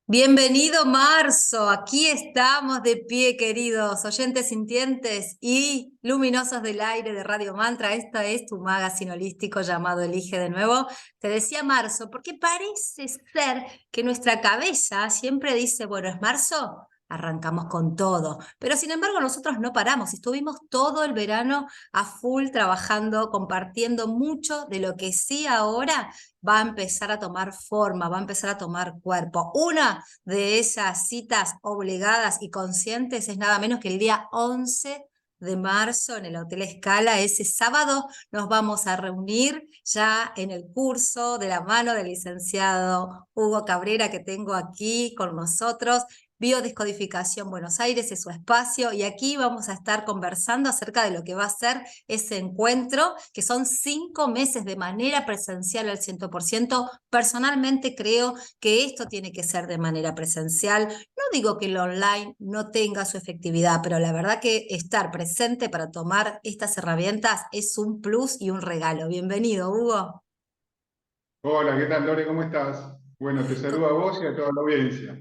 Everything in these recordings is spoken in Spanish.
Bienvenido marzo, aquí estamos de pie, queridos oyentes sintientes y luminosos del aire de Radio Mantra. Esta es tu magazine holístico llamado Elige de Nuevo. Te decía marzo porque parece ser que nuestra cabeza siempre dice, bueno, es marzo, arrancamos con todo. Pero sin embargo nosotros no paramos, estuvimos todo el verano a full trabajando, compartiendo mucho de lo que sí ahora va a empezar a tomar forma, va a empezar a tomar cuerpo. Una de esas citas obligadas y conscientes es nada menos que el día 11 de marzo en el Hotel Scala. Ese sábado nos vamos a reunir ya en el curso de la mano del licenciado Hugo Cabrera, que tengo aquí con nosotros. Biodescodificación Buenos Aires es su espacio y aquí vamos a estar conversando acerca de lo que va a ser ese encuentro, que son 5 meses de manera presencial al 100%. Personalmente creo que esto tiene que ser de manera presencial. No digo que el online no tenga su efectividad, pero la verdad que estar presente para tomar estas herramientas es un plus y un regalo. Bienvenido, Hugo. Hola, ¿qué tal, Lore? ¿Cómo estás? Bueno, te saludo a vos y a toda la audiencia.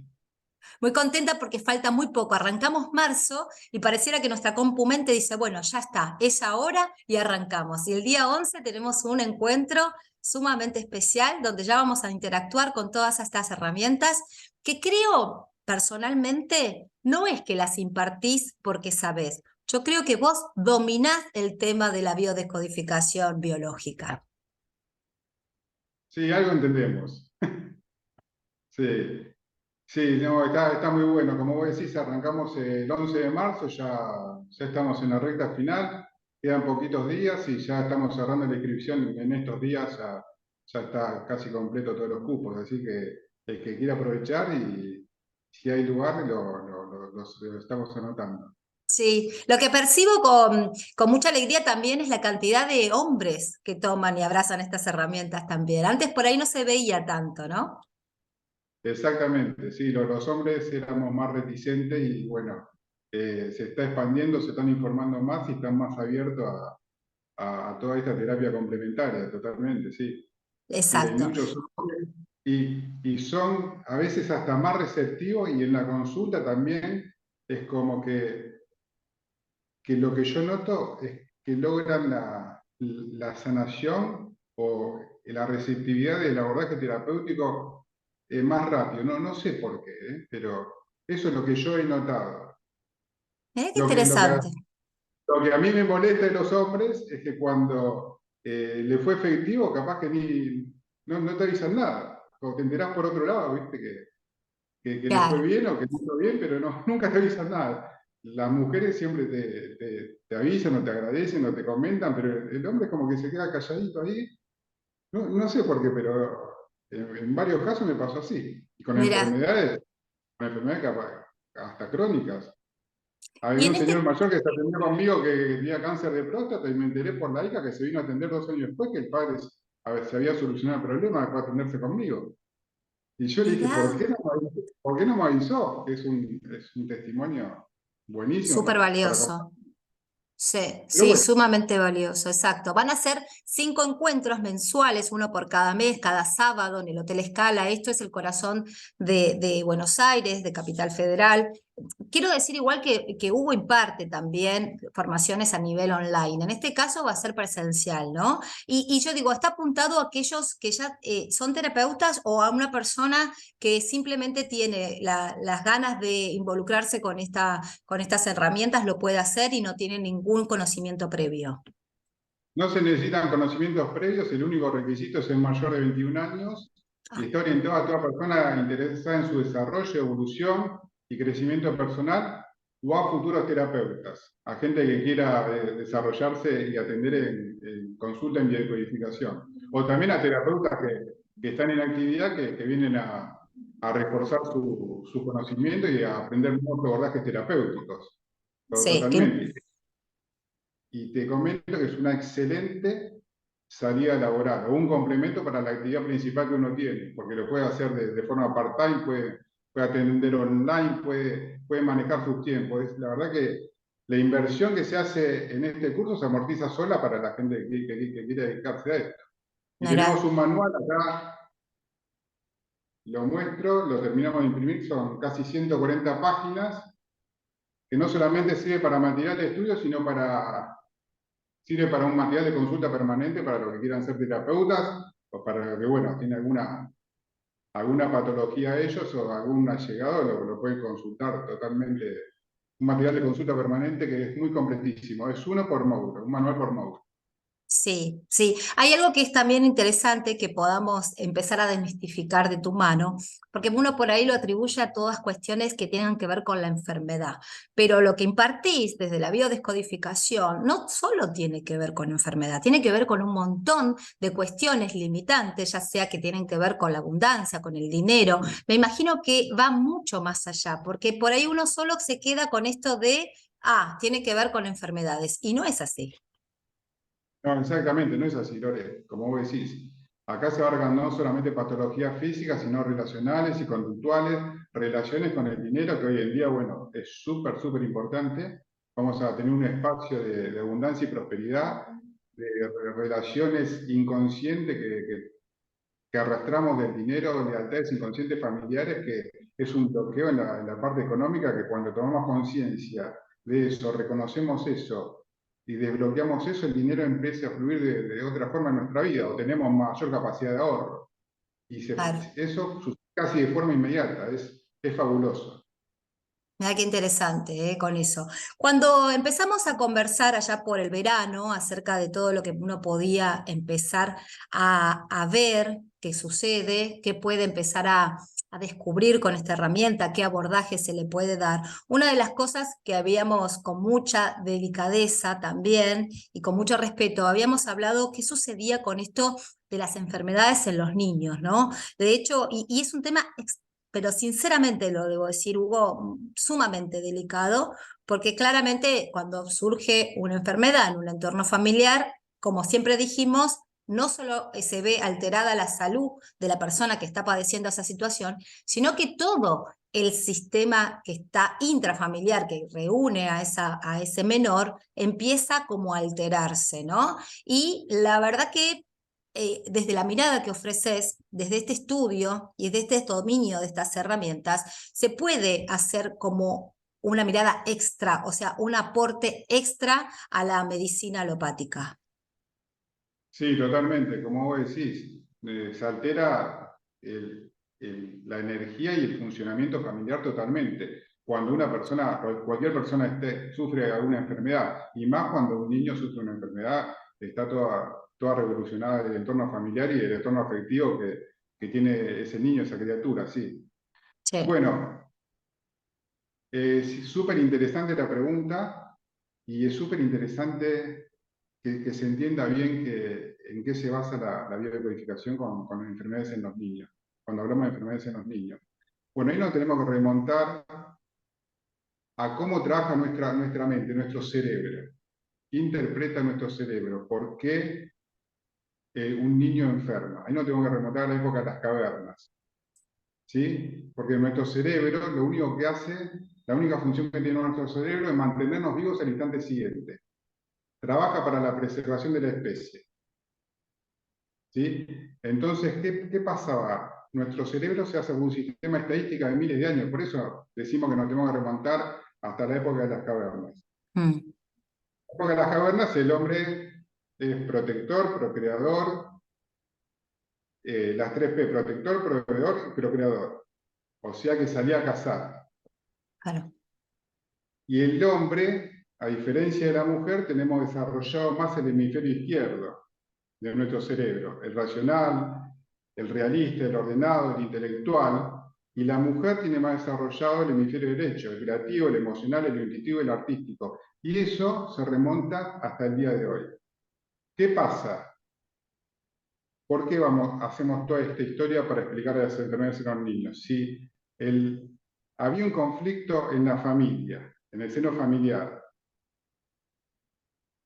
Muy contenta porque falta muy poco. Arrancamos marzo y pareciera que nuestra compu mente dice, bueno, ya está, es ahora y arrancamos. Y el día 11 tenemos un encuentro sumamente especial donde ya vamos a interactuar con todas estas herramientas que creo personalmente no es que las impartís porque sabés. Yo creo que vos dominás el tema de la biodescodificación biológica. Sí, algo entendemos. Sí, sí, no, está muy bueno. Como vos decís, arrancamos el 11 de marzo, ya estamos en la recta final, quedan poquitos días y ya estamos cerrando la inscripción en estos días, ya está casi completo todos los cupos, así que el que quiera aprovechar y si hay lugar, lo estamos anotando. Sí, lo que percibo con mucha alegría también es la cantidad de hombres que toman y abrazan estas herramientas también. Antes por ahí no se veía tanto, ¿no? Exactamente, sí, los hombres éramos más reticentes y bueno, se está expandiendo, se están informando más y están más abiertos a toda esta terapia complementaria, totalmente, sí. Sí, hay Exacto. muchos hombres y son a veces hasta más receptivos y en la consulta también es como que lo que yo noto es que logran la sanación o la receptividad del abordaje terapéutico más rápido. No sé por qué, pero eso es lo que yo he notado. Mirá qué Lo que, lo que, interesante. lo que a mí me molesta de los hombres es que cuando le fue efectivo, capaz que ni no te avisan nada. O te enterás por otro lado, ¿viste? Que le fue Claro. bien o que no hizo bien, pero no, nunca te avisan nada. Las mujeres siempre te avisan o te agradecen o te comentan, pero el hombre es como que se queda calladito ahí. No sé por qué, pero en varios casos me pasó así. Y Mira. con enfermedades hasta crónicas. Había Y en un señor este, mayor que se atendió conmigo que tenía cáncer de próstata y me enteré por la hija que se vino a atender 2 años después que el padre a ver, se había solucionado el problema después de atenderse conmigo. Y yo le dije, mirá, ¿por qué no me avisó? Es un testimonio buenísimo súper para valioso. compartir. Sí, Pero sí, bueno, sumamente valioso, exacto. Van a ser 5 encuentros mensuales, uno por cada mes, cada sábado en el Hotel Scala. Esto es el corazón de Buenos Aires, de Capital Federal. Quiero decir igual que Hugo imparte también formaciones a nivel online. En este caso va a ser presencial, ¿no? Y yo digo, ¿está apuntado a aquellos que ya son terapeutas o a una persona que simplemente tiene las ganas de involucrarse con estas herramientas, lo puede hacer y no tiene ningún conocimiento previo? no se necesitan conocimientos previos, el único requisito es ser mayor de 21 años y Ah, está orientado a toda persona interesada en su desarrollo, evolución y crecimiento personal o a futuros terapeutas, a gente que quiera desarrollarse y atender en consulta en biodecodificación. O también a terapeutas que están en actividad, que vienen a reforzar su conocimiento y a aprender nuevos abordajes terapéuticos. sí, Totalmente. Y te comento que es una excelente salida laboral o un complemento para la actividad principal que uno tiene, porque lo puede hacer de forma part-time, puede atender online, puede manejar sus tiempos. La verdad que la inversión que se hace en este curso se amortiza sola para la gente que quiere dedicarse a esto. Y tenemos Nora. un manual acá lo muestro, lo terminamos de imprimir, son casi 140 páginas, que no solamente sirve para material de estudio, sino sirve para un material de consulta permanente para los que quieran ser terapeutas, o para los que, bueno, tienen alguna patología ellos o algún allegado, lo pueden consultar totalmente. Un material de consulta permanente que es muy completísimo, es uno por módulo, un manual por módulo. Sí, sí. Hay algo que es también interesante que podamos empezar a desmistificar de tu mano, porque uno por ahí lo atribuye a todas cuestiones que tengan que ver con la enfermedad, pero lo que impartís desde la biodescodificación no solo tiene que ver con enfermedad, tiene que ver con un montón de cuestiones limitantes, ya sea que tienen que ver con la abundancia, con el dinero. Me imagino que va mucho más allá, porque por ahí uno solo se queda con esto de, tiene que ver con enfermedades, y no es así. No, exactamente, no es así, Lore, como vos decís. Acá se abarcan no solamente patologías físicas, sino relacionales y conductuales, relaciones con el dinero, que hoy en día, bueno, es súper, súper importante. Vamos a tener un espacio de abundancia y prosperidad, de relaciones inconscientes que arrastramos del dinero, lealtades inconscientes familiares, que es un bloqueo en la parte económica, que cuando tomamos conciencia de eso, reconocemos eso y desbloqueamos eso, el dinero empieza a fluir de otra forma en nuestra vida, o tenemos mayor capacidad de ahorro. Y Claro. eso sucede casi de forma inmediata, es fabuloso. Mira qué interesante, con eso. Cuando empezamos a conversar allá por el verano acerca de todo lo que uno podía empezar a ver qué sucede, qué puede empezar a descubrir con esta herramienta, qué abordaje se le puede dar, una de las cosas que habíamos con mucha delicadeza también y con mucho respeto, habíamos hablado qué sucedía con esto de las enfermedades en los niños, ¿no? De hecho, y es un tema pero sinceramente lo debo decir, Hugo, sumamente delicado, porque claramente cuando surge una enfermedad en un entorno familiar, como siempre dijimos, no solo se ve alterada la salud de la persona que está padeciendo esa situación, sino que todo el sistema que está intrafamiliar, que reúne a ese menor, empieza como a alterarse, ¿no? Y la verdad que desde la mirada que ofreces, desde este estudio y desde este dominio de estas herramientas, se puede hacer como una mirada extra, o sea, un aporte extra a la medicina alopática. Sí, totalmente, como vos decís, se altera la energía y el funcionamiento familiar totalmente. Cuando una persona, cualquier persona sufre alguna enfermedad, y más cuando un niño sufre una enfermedad, está toda revolucionada el entorno familiar y el entorno afectivo que tiene ese niño, esa criatura, sí. Sí. Bueno, es súper interesante la pregunta y es súper interesante que se entienda bien en qué se basa la biodecodificación con enfermedades en los niños, cuando hablamos de enfermedades en los niños. Bueno, ahí nos tenemos que remontar a cómo trabaja nuestra mente, nuestro cerebro. ¿Qué interpreta nuestro cerebro? ¿Por qué un niño enferma? Ahí nos tenemos que remontar a la época de las cavernas. ¿Sí? Porque nuestro cerebro lo único que hace, la única función que tiene nuestro cerebro es mantenernos vivos al instante siguiente. Trabaja para la preservación de la especie. ¿Sí? Entonces, ¿qué pasaba? Nuestro cerebro se hace un sistema estadístico de miles de años, por eso decimos que nos tenemos que remontar hasta la época de las cavernas. Mm. En la época de las cavernas el hombre es protector, procreador, las tres P, protector, proveedor y procreador. O sea que salía a cazar. Claro. Y el hombre, a diferencia de la mujer, tenemos desarrollado más el hemisferio izquierdo de nuestro cerebro, el racional, el realista, el ordenado, el intelectual, y la mujer tiene más desarrollado el hemisferio derecho, el creativo, el emocional, el intuitivo y el artístico. Y eso se remonta hasta el día de hoy. ¿Qué pasa? ¿Por qué hacemos toda esta historia para explicar las enfermedades en los niños? Si había un conflicto en la familia, en el seno familiar,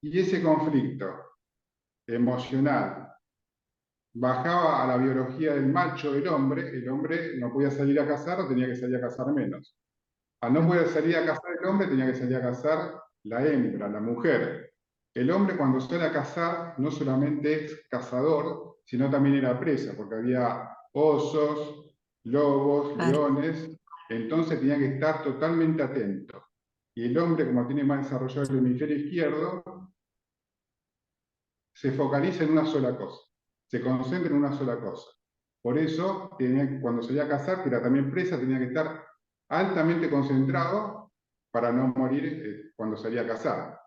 y ese conflicto emocional bajaba a la biología del macho, el hombre no podía salir a cazar o tenía que salir a cazar menos. Al no Mm. poder salir a cazar el hombre, tenía que salir a cazar la hembra, la mujer. El hombre cuando sale a cazar no solamente es cazador, sino también era presa, porque había osos, lobos, claro. leones, entonces tenía que estar totalmente atento. Y el hombre, como tiene más desarrollado el hemisferio izquierdo, se focaliza en una sola cosa, se concentra en una sola cosa. Por eso, cuando salía a cazar, que era también presa, tenía que estar altamente concentrado para no morir cuando salía a cazar.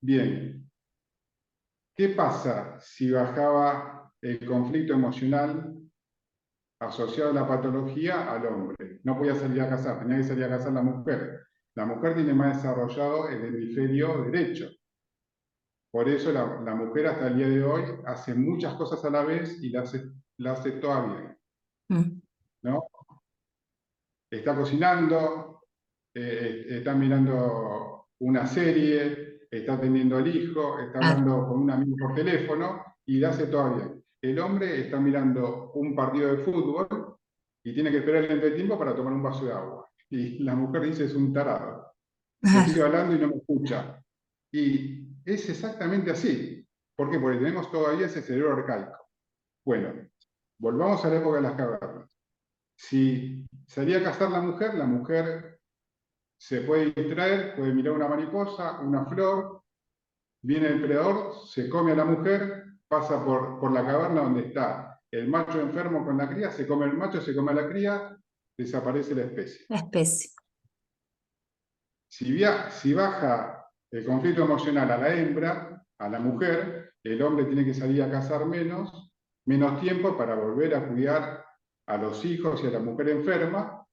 Bien, ¿qué pasa si bajaba el conflicto emocional asociado a la patología al hombre? No podía salir a cazar, tenía que salir a cazar la mujer. La mujer tiene más desarrollado el hemisferio derecho. Por eso la mujer hasta el día de hoy hace muchas cosas a la vez y la hace toda bien, Mm, ¿no? Está cocinando, está mirando una serie, está atendiendo al hijo, está claro. hablando con un amigo por teléfono y la hace toda bien. El hombre está mirando un partido de fútbol y tiene que esperar el entretiempo para tomar un vaso de agua. Y la mujer dice, es un tarado. Le estoy Claro. hablando y no me escucha. Y es exactamente así. ¿Por qué? Porque tenemos todavía ese cerebro arcaico. Bueno, volvamos a la época de las cavernas. Si salía a cazar la mujer se puede distraer, puede mirar una mariposa, una flor, viene el predador, se come a la mujer, pasa por la caverna donde está el macho enfermo con la cría, se come el macho, se come a la cría, desaparece la especie. La especie. Si baja el conflicto emocional a la hembra, a la mujer, el hombre tiene que salir a cazar menos tiempo para volver a cuidar a los hijos y a la mujer enferma,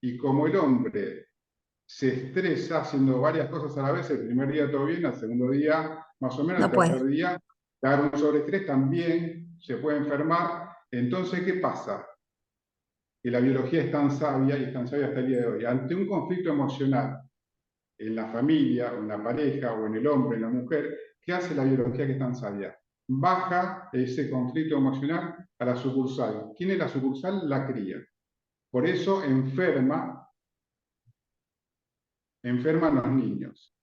y como el hombre se estresa haciendo varias cosas a la vez, el primer día todo bien, el segundo día más o menos, el No tercer puede. día, dar un sobreestrés también se puede enfermar. Entonces, ¿qué pasa? Que la biología es tan sabia y es tan sabia hasta el día de hoy. Ante un conflicto emocional en la familia, o en la pareja, o en el hombre, en la mujer, ¿qué hace la biología que es tan sabia? Baja ese conflicto emocional a la sucursal. ¿Quién es la sucursal? La cría. Por eso enferman los niños.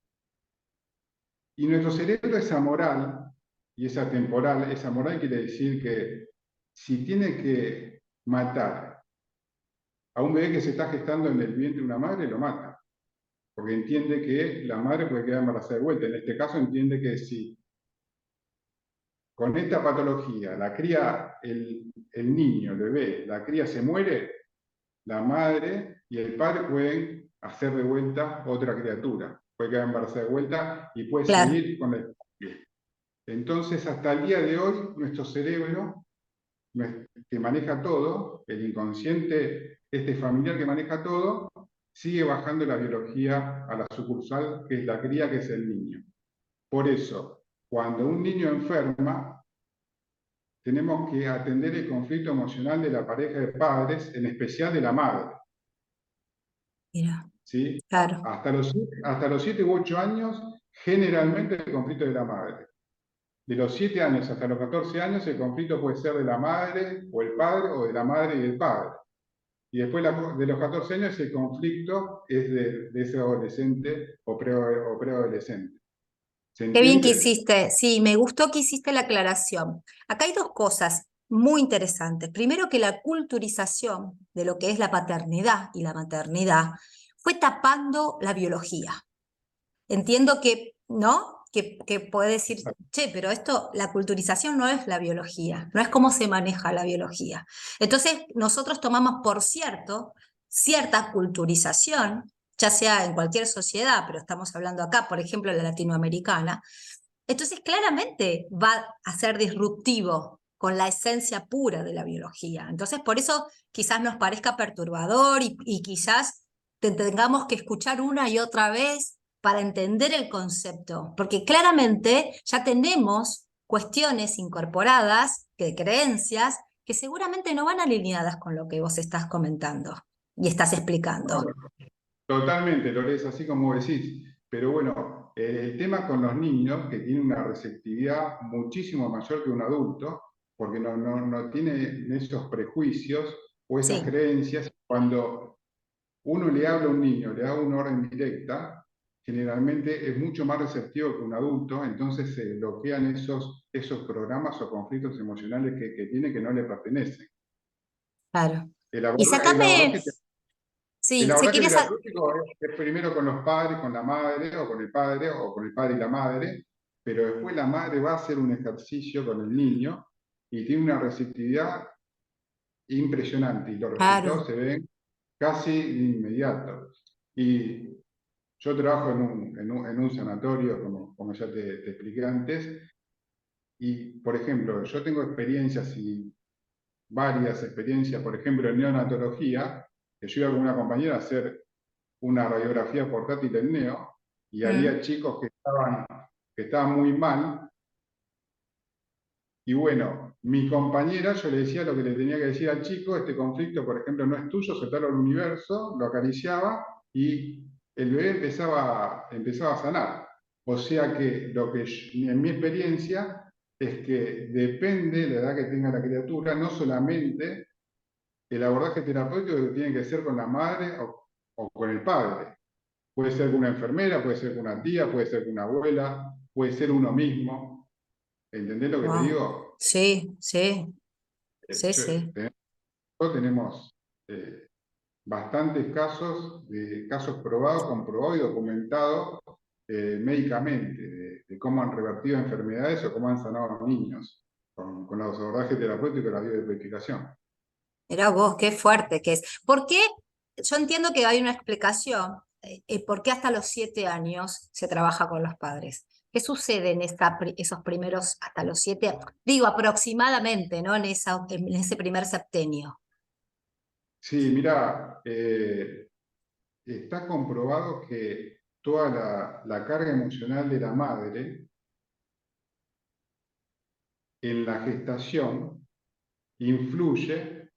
Y nuestro cerebro es amoral, y es atemporal. Es amoral quiere decir que si tiene que matar a un bebé que se está gestando en el vientre de una madre, lo mata. Porque entiende que la madre puede quedar embarazada de vuelta. En este caso entiende que si con esta patología la cría, el niño, el bebé, la cría se muere, la madre y el padre pueden hacer de vuelta otra criatura. Puede quedar embarazada de vuelta y puede Claro. seguir con la especie. Entonces, hasta el día de hoy, nuestro cerebro, que maneja todo, el inconsciente, este familiar que maneja todo, sigue bajando la biología a la sucursal, que es la cría, que es el niño. Por eso, cuando un niño enferma, tenemos que atender el conflicto emocional de la pareja de padres, en especial de la madre. Mira, ¿Sí? claro. Hasta los 7 u 8 años, generalmente el conflicto de la madre. De los 7 años hasta los 14 años, el conflicto puede ser de la madre o el padre, o de la madre y el padre. Y después de los 14 años, el conflicto es de ese adolescente o preadolescente. ¿Se Qué bien que entiende? hiciste. Sí, me gustó que hiciste la aclaración. Acá hay dos cosas muy interesantes. Primero, que la culturización de lo que es la paternidad y la maternidad fue tapando la biología. Entiendo que, ¿no? Que puede decir, che, pero esto, la culturización no es la biología, no es cómo se maneja la biología. Entonces, nosotros tomamos por cierto cierta culturización, ya sea en cualquier sociedad, pero estamos hablando acá, por ejemplo, la latinoamericana. Entonces, claramente va a ser disruptivo con la esencia pura de la biología. Entonces, por eso quizás nos parezca perturbador y quizás tengamos que escuchar una y otra vez para entender el concepto, porque claramente ya tenemos cuestiones incorporadas, de creencias, que seguramente no van alineadas con lo que vos estás comentando y estás explicando. Totalmente, Lorenzo, así como decís. Pero bueno, el tema con los niños, que tienen una receptividad muchísimo mayor que un adulto, porque no tienen esos prejuicios o esas Sí. creencias. Cuando uno le habla a un niño, le da una orden directa, generalmente es mucho más receptivo que un adulto, entonces se bloquean esos programas o conflictos emocionales que tiene, que no le pertenecen. claro. El Y abordaje, sacame, el sí, si abordaje quieres, terapéutico es primero con los padres, con la madre, o con el padre, o con el padre y la madre, pero después la madre va a hacer un ejercicio con el niño y tiene una receptividad impresionante y los resultados claro, se ven casi de inmediato. Y yo trabajo en un sanatorio, como ya te expliqué antes, y por ejemplo, yo tengo experiencias y varias experiencias, por ejemplo, en neonatología, que yo iba con una compañera a hacer una radiografía portátil en neo, y había mm, chicos que estaban muy mal. Y bueno, mi compañera, yo le decía lo que le tenía que decir al chico: este conflicto, por ejemplo, no es tuyo, soltarlo al universo, lo acariciaba y el bebé empezaba a sanar. O sea que en mi experiencia es que depende de la edad que tenga la criatura, no solamente el abordaje terapéutico que tiene que ser con la madre o con el padre. Puede ser con una enfermera, puede ser con una tía, puede ser con una abuela, puede ser uno mismo. ¿Entendés lo que te wow. digo? Sí, sí, sí, Yo, sí. nosotros tenemos bastantes casos, de casos probados, comprobados y documentados médicamente, de cómo han revertido enfermedades o cómo han sanado a niños con los abordajes terapéuticos y la biodescodificación. Mirá vos, qué fuerte que es. ¿Por qué? Yo entiendo que hay una explicación, por qué hasta los 7 años se trabaja con los padres. ¿Qué sucede en esos primeros, hasta los 7? Digo, aproximadamente, ¿no? En ese primer septenio. Sí, mira, está comprobado que toda la carga emocional de la madre en la gestación influye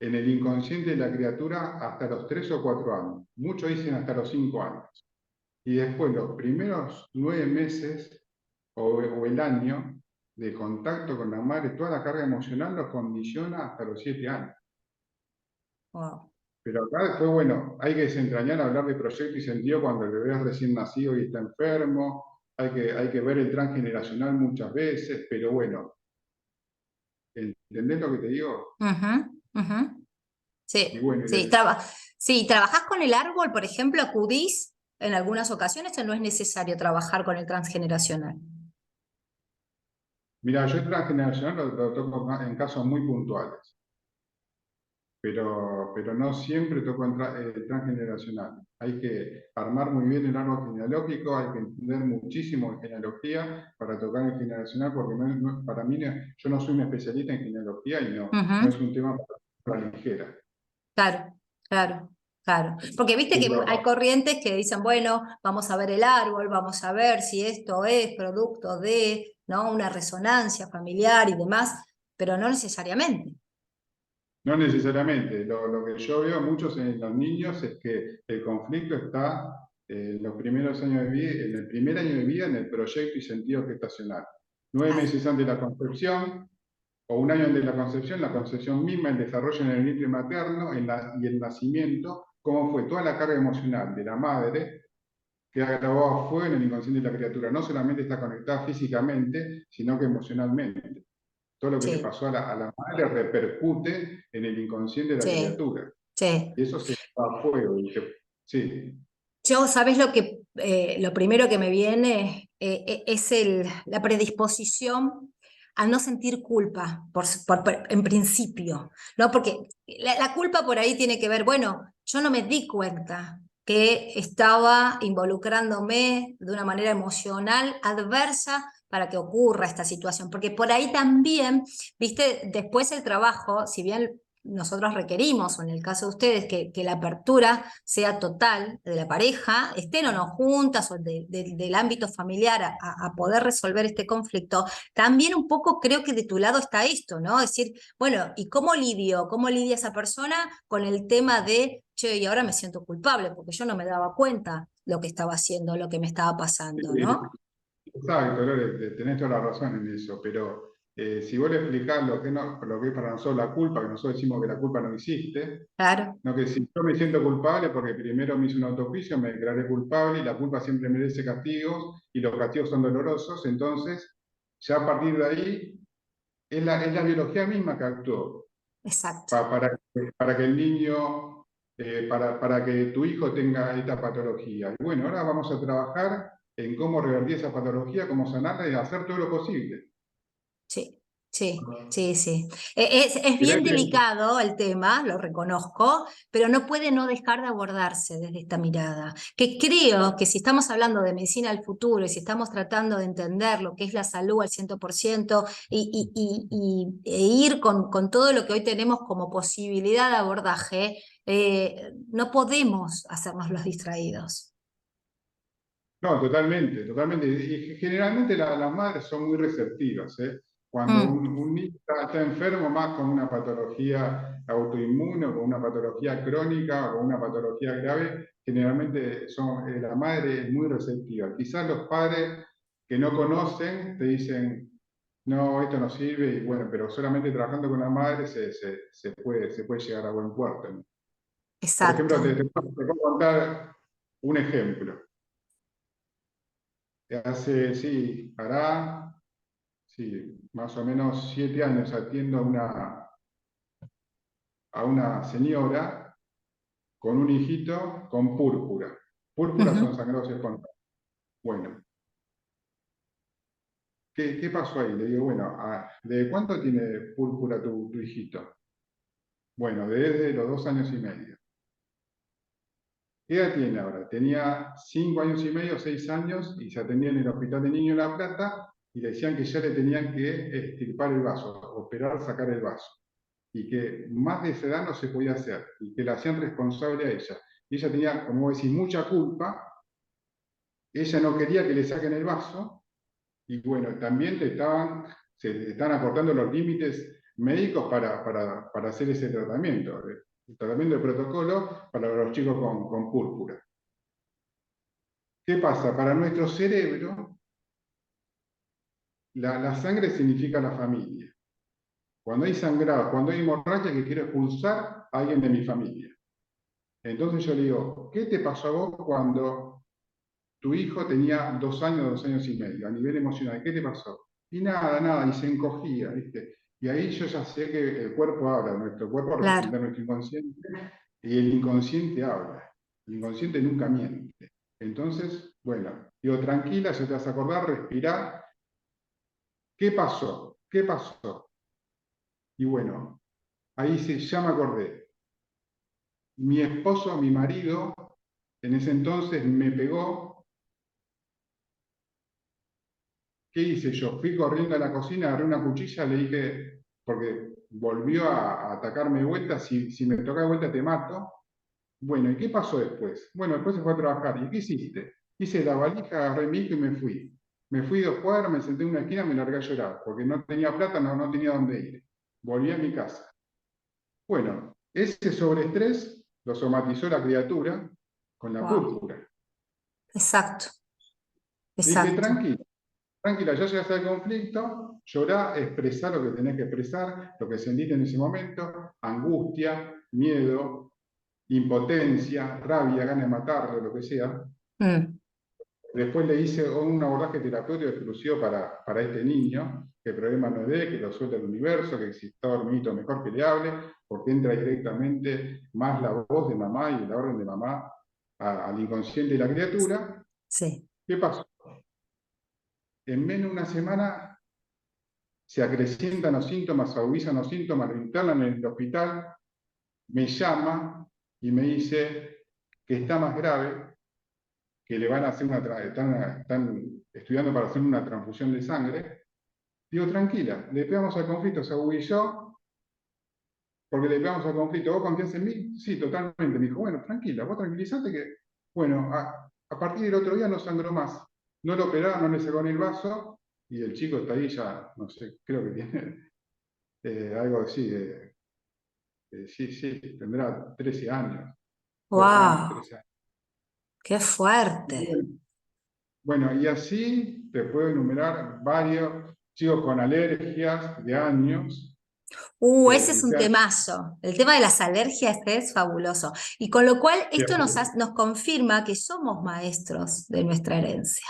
en el inconsciente de la criatura hasta los 3 o 4 años. Muchos dicen hasta los 5 años. Y después los primeros 9 meses o el año de contacto con la madre, toda la carga emocional los condiciona hasta los 7 años. Wow. Pero acá después, bueno, hay que desentrañar, hablar de proyecto y sentido cuando el bebé es recién nacido y está enfermo. Hay que ver el transgeneracional muchas veces, pero bueno, ¿entendés lo que te digo? Ujú, ujú. Y Sí, bueno, sí. Sí, ¿trabajás con el árbol, por ejemplo? ¿Acudís en algunas ocasiones o no es necesario trabajar con el transgeneracional? mira, yo el transgeneracional lo toco en casos muy puntuales, pero no siempre toco el transgeneracional. Hay que armar muy bien el árbol genealógico, hay que entender muchísimo de genealogía para tocar el generacional, porque para mí yo no soy un especialista en genealogía y no es Ujú. un tema para la ligera. Claro, claro, claro. Porque viste que hay Pero, corrientes que dicen, bueno, vamos a ver el árbol, vamos a ver si esto es producto de, ¿no? Una resonancia familiar y demás, pero no necesariamente. no necesariamente. Lo que yo veo muchos en los niños es que el conflicto está en los primeros años de vida, en el primer año de vida, en el proyecto y sentido gestacional. 9 meses antes de la concepción, o un año antes de la concepción misma, el desarrollo en el vientre materno y el nacimiento, cómo fue toda la carga emocional de la madre que ha grabado a fuego en el inconsciente de la criatura. No solamente está conectada físicamente, sino que emocionalmente. Todo lo que le Sí, pasó a la madre repercute en el inconsciente de la sí, criatura. sí. Y eso se va a fuego. Sí, Yo, ¿sabes lo primero que me viene? Es la predisposición a no sentir culpa, en principio, ¿no? Porque la culpa por ahí tiene que ver, bueno, yo no me di cuenta que estaba involucrándome de una manera emocional adversa para que ocurra esta situación, porque por ahí también, viste, después el trabajo, si bien nosotros requerimos, o en el caso de ustedes, que la apertura sea total de la pareja, estén o no juntas, o del ámbito familiar, a poder resolver este conflicto, también un poco creo que de tu lado está esto, ¿no? Es decir, bueno, ¿y cómo lidia esa persona con el tema de, che, y ahora me siento culpable, porque yo no me daba cuenta lo que estaba haciendo, lo que me estaba pasando, sí, ¿no? exacto, Lore, tenés toda la razón en eso, pero si vos le explicás lo que es para nosotros la culpa, que nosotros decimos que la culpa no existe, Claro, no que si yo me siento culpable porque primero me hice un autojuicio, me declaré culpable y la culpa siempre merece castigos y los castigos son dolorosos, entonces ya a partir de ahí es la biología misma que actuó. exacto. para que el niño, para que tu hijo tenga esta patología. Y bueno, ahora vamos a trabajar en cómo revertir esa patología, cómo sanarla y hacer todo lo posible. Sí, sí, sí, sí. Es Mirá bien que- delicado el tema, lo reconozco, pero no puede no dejar de abordarse desde esta mirada. Que creo que si estamos hablando de medicina del futuro y si estamos tratando de entender lo que es la salud al 100% e ir con todo lo que hoy tenemos como posibilidad de abordaje, no podemos hacernos los distraídos. No, totalmente, totalmente. Y generalmente las madres son muy receptivas, ¿eh? Cuando Mm, un niño está enfermo más con una patología autoinmune o con una patología crónica o con una patología grave, generalmente la madre es muy receptiva. Quizás los padres que no conocen te dicen, no, esto no sirve, y bueno, pero solamente trabajando con la madre se puede llegar a buen puerto, ¿no? Por ejemplo, exacto. te puedo contar un ejemplo. Sí, sí, más o menos 7 años atiendo a una señora con un hijito con púrpura. Púrpura son Ujú. sangrados espontáneos. Bueno, ¿qué pasó ahí? Le digo, bueno, ¿de cuánto tiene púrpura tu hijito? Bueno, desde los 2 años y medio. ¿Qué edad tiene ahora? Tenía 5 años y medio, 6 años, y se atendía en el Hospital de Niños La Plata, y le decían que ya le tenían que extirpar el vaso, operar, sacar el vaso, y que más de esa edad no se podía hacer, y que la hacían responsable a ella. Y ella tenía, como vos decís, mucha culpa, ella no quería que le saquen el vaso, y bueno, también se le están acortando los límites médicos para hacer ese tratamiento, el tratamiento de protocolo para los chicos con púrpura. ¿Qué pasa? Para nuestro cerebro, la sangre significa la familia. Cuando hay sangrado, cuando hay hemorragia, que quiero expulsar a alguien de mi familia. Entonces yo le digo, ¿qué te pasó a vos cuando tu hijo tenía 2 años, 2 años y medio, a nivel emocional? ¿Qué te pasó? Y nada, nada, y se encogía, ¿viste? Y ahí yo ya sé que el cuerpo habla, nuestro cuerpo representa Claro. nuestro inconsciente, y el inconsciente habla. El inconsciente nunca miente. Entonces, bueno, digo, tranquila, ya te vas a acordar, respirá. ¿Qué pasó? ¿Qué pasó? Y bueno, ahí ya me acordé. Mi esposo, mi marido, en ese entonces me pegó. ¿Qué hice yo? Fui corriendo a la cocina, agarré una cuchilla, le dije, porque volvió a atacarme de vuelta, si me toca de vuelta te mato. Bueno, ¿y qué pasó después? Bueno, después se fue a trabajar. ¿Y qué hiciste? Hice la valija, agarré mi hijo y me fui. Me fui 2 cuadras, me senté en una esquina, me largué a llorar, porque no tenía plata, no tenía dónde ir. Volví a mi casa. Bueno, ese sobreestrés lo somatizó la criatura con la Wow. púrpura. Exacto, Dije, exacto. tranquila, tranquila, ya llegaste al conflicto, llorá, expresá lo que tenés que expresar, lo que sentiste en ese momento, angustia, miedo, impotencia, rabia, ganas de matarlo, lo que sea. Mm. Después le hice un abordaje terapéutico exclusivo para este niño, que el problema no es de él, que lo suelta el universo, que si está dormidito mejor que le hable, porque entra directamente más la voz de mamá y la orden de mamá al inconsciente de la criatura. Sí. ¿Qué pasó? En menos de una semana se acrecientan los síntomas, se agudizan los síntomas, lo internan en el hospital, me llama y me dice que está más grave, que le van a hacer están estudiando para hacer una transfusión de sangre. Digo, tranquila, le pegamos al conflicto, se agudizó, porque le pegamos al conflicto. ¿Vos confías en mí? Sí, totalmente. Me dijo, bueno, tranquila, vos tranquilizate que, bueno, a partir del otro día no sangró más. No lo operaron, no le sacaron el vaso, y el chico está ahí ya, no sé, creo que tiene algo así, sí, sí, tendrá 13 años, 12 años, Wow, 13 años. qué Y fuerte. bueno, y así te puedo enumerar varios chicos con alergias de años, Ese es un que temazo. El tema de las alergias es fabuloso. Y con lo cual esto han- nos confirma que somos maestros de nuestra herencia.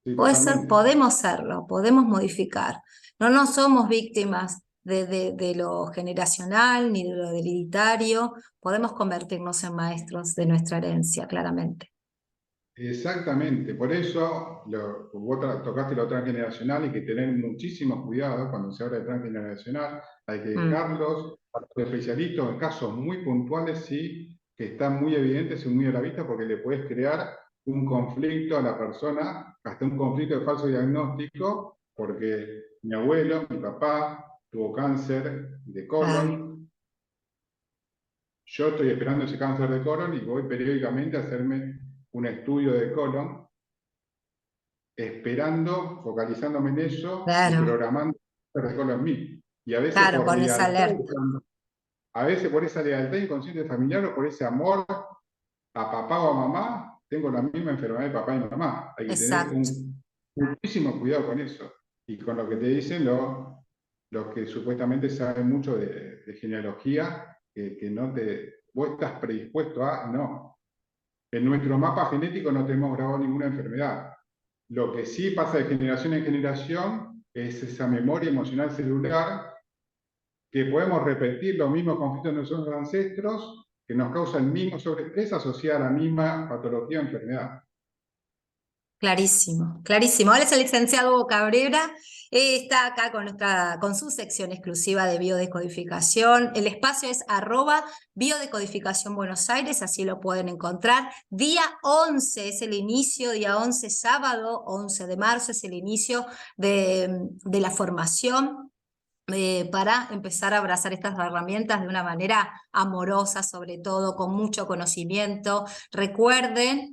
sí, Puede ser, totalmente. podemos serlo, podemos modificar. No somos víctimas de lo generacional ni de lo hereditario. Podemos convertirnos en maestros de nuestra herencia, claramente. Exactamente, por eso vos tocaste lo transgeneracional y hay que tener muchísimo cuidado cuando se habla de transgeneracional. Hay que dejarlos a los especialistas en casos muy puntuales, sí, que están muy evidentes y muy a la vista, porque le puedes crear un conflicto a la persona, hasta un conflicto de falso diagnóstico, porque mi abuelo, mi papá, tuvo cáncer de Claro, colon. Yo estoy esperando ese cáncer de colon y voy periódicamente a hacerme un estudio de colon, esperando, focalizándome en eso y claro, programando el cáncer de colon en mí. Y a veces claro, por con esa lealtad, alerta. a veces por esa lealtad inconsciente familiar o por ese amor a papá o a mamá, tengo la misma enfermedad de papá y mamá. Hay que tener Exacto. muchísimo cuidado con eso. Y con lo que te dicen los que supuestamente saben mucho de genealogía, que no vos estás predispuesto a, no. En nuestro mapa genético no tenemos grabado ninguna enfermedad. Lo que sí pasa de generación en generación es esa memoria emocional celular, que podemos repetir los mismos conflictos de nuestros ancestros, que nos causan el mismo sobreestrés asociado a la misma patología o enfermedad. Clarísimo, clarísimo. Él es el licenciado Hugo Cabrera, está acá con su sección exclusiva de biodecodificación. El espacio es @biodecodificación Buenos Aires, así lo pueden encontrar. Día 11 es el inicio, día 11, sábado 11 de marzo es el inicio de la formación. Para empezar a abrazar estas herramientas de una manera amorosa, sobre todo, con mucho conocimiento. Recuerden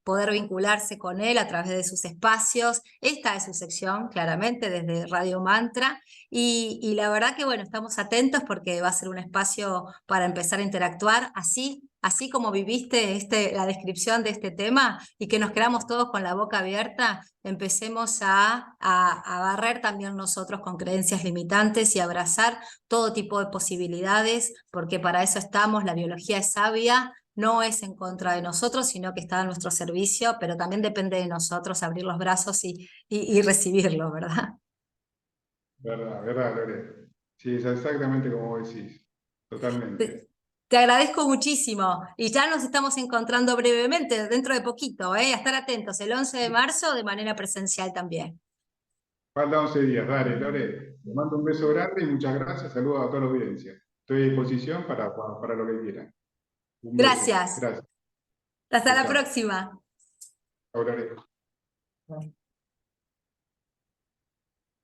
poder vincularse con él a través de sus espacios. Esta es su sección, claramente, desde Radio Mantra. Y la verdad que, bueno, estamos atentos porque va a ser un espacio para empezar a interactuar así como viviste la descripción de este tema y que nos quedamos todos con la boca abierta. Empecemos a barrer también nosotros con creencias limitantes y abrazar todo tipo de posibilidades, porque para eso estamos, la biología es sabia, no es en contra de nosotros, sino que está a nuestro servicio, pero también depende de nosotros abrir los brazos y recibirlo, ¿verdad? Verdad, verdad, Lore. Sí, es exactamente como vos decís. Totalmente. Te agradezco muchísimo y ya nos estamos encontrando brevemente, dentro de poquito, a estar atentos, el 11 de marzo de manera presencial también. Faltan 11 días, dale, Lore. Te mando un beso grande y muchas gracias. Saludos a toda la audiencia. Estoy a disposición para lo que quieran. Un beso. Gracias. Gracias. Hasta Chao, la chao. próxima. Chao, Lore.